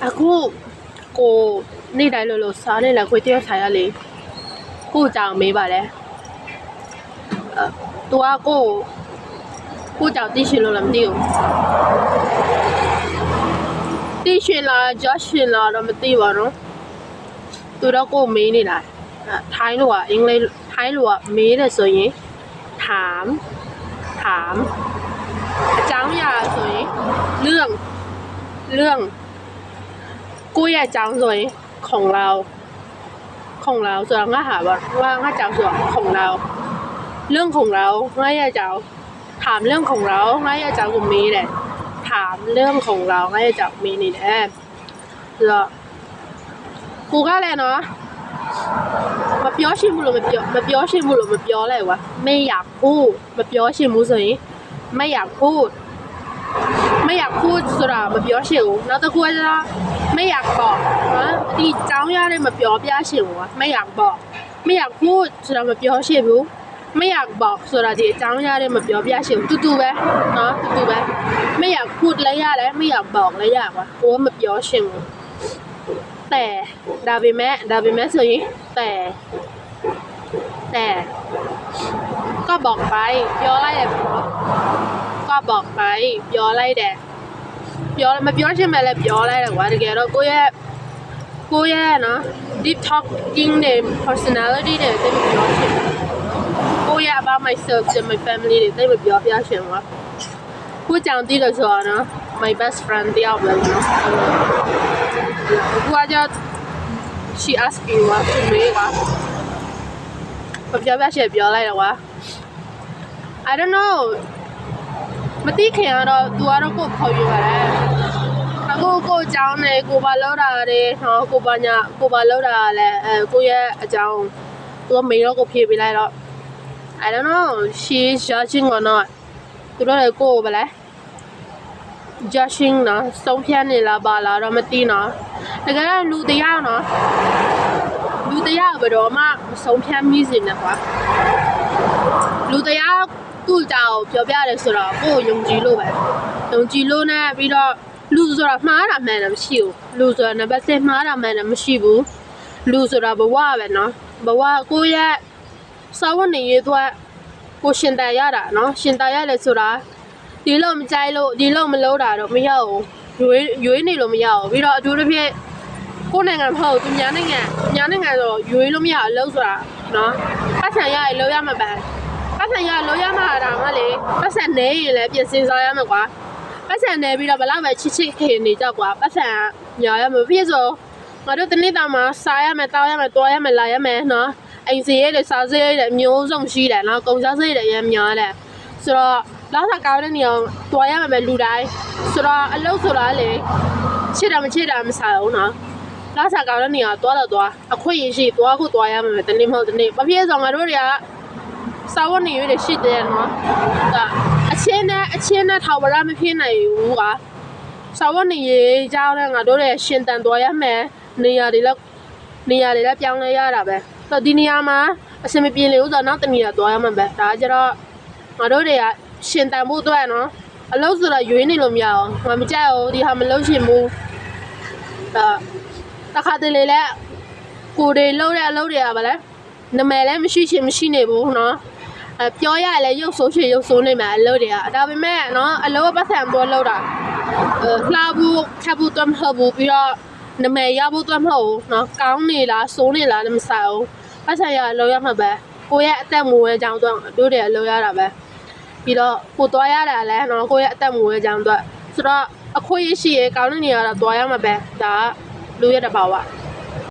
အခုကိုနေ့တိုင်းလို့စားနေလားခွေးတယောက်ဆိုင်ရလေကိုကြောင်မေးပါလေသူကကိုကြောင်သိရှင်လို့လည်းမသိဘူးသိရှင်လားကြောက်ရှင်လားတော့မသိပါတော့သူတော့ကိုမေးနေလားထိုင်းလို့ကအင်္ဂလိပ်ထိုင်းလို့ကမေးတယ်ဆိုရင်ถามအကြောင်းအရာဆိုရင်เรื่องကိုရဲ့အကြောင်းဆိုရင်ของเราဆိုတော့ငါဟာပါငါကြောင်ဆိုတော့ของเราเรื่องของเราငါရဲ့အကြောင်းถามเรื่องของเราငါရဲ့အကြောင်းကိုမေးတယ်ถามเรื่องของเราငါရဲ့အကြောင်းမေးနေတယ်ဆိုတော့ကိုကလည်းနော်မပြောရှင်ဘူးလို့မပြောရှင်ဘူးလို့မပြောလိုက်ကွာไม่อยากพูดမပြောရှင်ဘူးဆိုရင်ไม่อยากพูดဆိုတာမပြောရှင်ဘူးနောက်တစ်ခုကကျတော့ไม่อยากบอกနော်ဒီအကြောင်းရတဲ့မပြောပြရှင်ဘူးကွာไม่อยากบอกไม่อยากพูดဆိုတာမပြောရှင်ဘူးไม่อยากบอกဆိုတာဒီအကြောင်းရတဲ့မပြောပြရှင်ဘူးတူပဲနော်တူပဲไม่อยากพูดလည်းရတယ်ไม่อยากบอกလည်းရကွာကိုကမပြောရှင်ဘူးแต่ဒါပေမဲ့ဆိုရင်แต่ก็บอกไปပြောလိုက်တယ်ပေါ့ก็บอกไปပြောလိုက်တယ်မပြောချင်မှလည်းပြောလိုက်တယ်ကွာတကယ်တော့ကိုရဲ့နော် deep talking နဲ့ personality တွေတိတ်မပြောချင်ကိုရဲ့ about myself and my family တွေတိတ်မပြောပြချင်ကွာကိုကြောင်တည်လို့ဆိုတော့နော် my best friend တယောက်ပဲနော်ကိုက she asked me what to make ကွာပြောပြချင်ပြောလိုက်တယ်ကွာ I don't know မသိခင်ကတော့ तू ကတော့ကိုခေါ်ယူပါတယ်အခုကိုအကြောင်းနဲ့ကိုပါလောက်တာတယ်ဟောကိုပါလောက်တာလည်းကိုရဲ့အကြောင်း तू မေးတော့ကိုဖြေပေးလိုက်တော့ I don't know she is judging or not သူတို့လည်းကိုပဲလေ judging နော်စုံဖြတ်နေလားပါလားတော့မသိနော်တကယ်တော့လူတရားနော်လူတရားဘယ်တော့မှမစုံဖြတ်မိစေနဲ့ကွာလူတရားသူ့ကြောင်ပြောပြတယ်ဆိုတော့ကိုယုံကြည်လို့ပဲယုံကြည်လို့နဲ့ပြီးတော့လူဆိုတာမှားတာမှန်တယ်မရှိဘူးလူဆိုတာနံပါတ်1မှားတာမှန်တယ်မရှိဘူးလူဆိုတာဘဝပဲနော်ဘဝကိုရဲ့စောဝနေရေးအတွက်ကိုရှင်တန်ရတာနော်ရှင်တန်ရတယ်ဆိုတာဒီလိုမကြိုက်လို့ဒီလိုမလုပ်တာတော့မရဘူးရွေးနေလို့မရဘူးပြီးတော့အထူးသဖြင့်ကိုယ်နိုင်ငံမဟုတ်သူများနိုင်ငံဆိုရွေးလို့မရအလုပ်ဆိုတာနော်ပတ်စံရရင်လုပ်ရမှာပဲပတ်စံရလုပ်ရမှာတာမှလေပတ်စံနေရင်လည်းပြင်ဆင်စားရမှာကွာပတ်စံနေပြီးတော့ဘလောက်ပဲချစ်ခင်နေကြကွာပတ်စံညာရမှာဖြစ်ဆိုငါတို့တနေ့တာမှာစားရမယ်တောင်းရမယ်တွားရမယ်လာရမယ်နော်အိမ်စီရဲတွေစားစရဲတွေမျိုးစုံရှိတယ်နော်ကုန်စားစရဲတွေရမ်းများတယ်ဆိုတော့လောက်စားကောင်းတဲ့နေအောင်တွားရမယ်လူတိုင်းဆိုတော့အလုပ်ဆိုတာလေချစ်တာမစားဘူးနော်လောက်စားကောင်းတဲ့နေအောင်တွားတော့အခွင့်အရေးရှိတွားခုတွားရမယ်တနေ့မဟုတ်တနေ့ဘာဖြစ်ဆိုငါတို့တွေကစာဝတ်နေရတဲ့ရှိတယ်နော်အချင်းနဲ့ထောက်ပံ့မဖြစ်နိုင်ဘူးကစာဝတ်နေရကြောင်းနဲ့ငါတို့ရဲ့ရှင်တန်သွားရမယ်နေရာတွေလည်းပြောင်းလဲရတာပဲဆိုဒီနေရာမှာအဆင်မပြေလေဦးဆိုတော့နောက်တနေရာသွားရမှာပဲဒါကြတော့ငါတို့တွေကရှင်တန်ဖို့အတွက်နော်အလုပ်ဆိုတော့ရွေးနေလို့မရအောင်ငါမကြိုက်ဘူးဒီဟာမလုပ်ချင်ဘူးတခါတလေလဲကိုတွေလုပ်တဲ့အလုပ်တွေကဗလဲနာမည်လည်းမရှိနေဘူးနော်ပြောရလဲရုပ်ဆိုးနေမှာအလုပ်တွေကဒါပေမဲ့နော်အလုပ်ပတ်စံပေါ်လောက်တာလှဘူးခပ်ဘူးတော့မဟုတ်ဘူးပြီးတော့နာမည်ရဖို့တော့မဟုတ်ဘူးနော်ကောင်းနေလားဆိုးနေလားလည်းမဆိုင်ဘူးပတ်စံရအလုပ်ရမှာပဲကိုရဲ့အသက်မူဝဲကြောင်းတော့တို့တွေအလုပ်ရတာပဲပြီးတော့ကိုသွားရတာလဲနော်ကိုရဲ့အသက်မူဝဲကြောင်းတော့ဆိုတော့အခွင့်အရေးရှိရကောင်းတဲ့နေရာတော့သွားရမှာပဲဒါလူရတဲ့ဘာဝ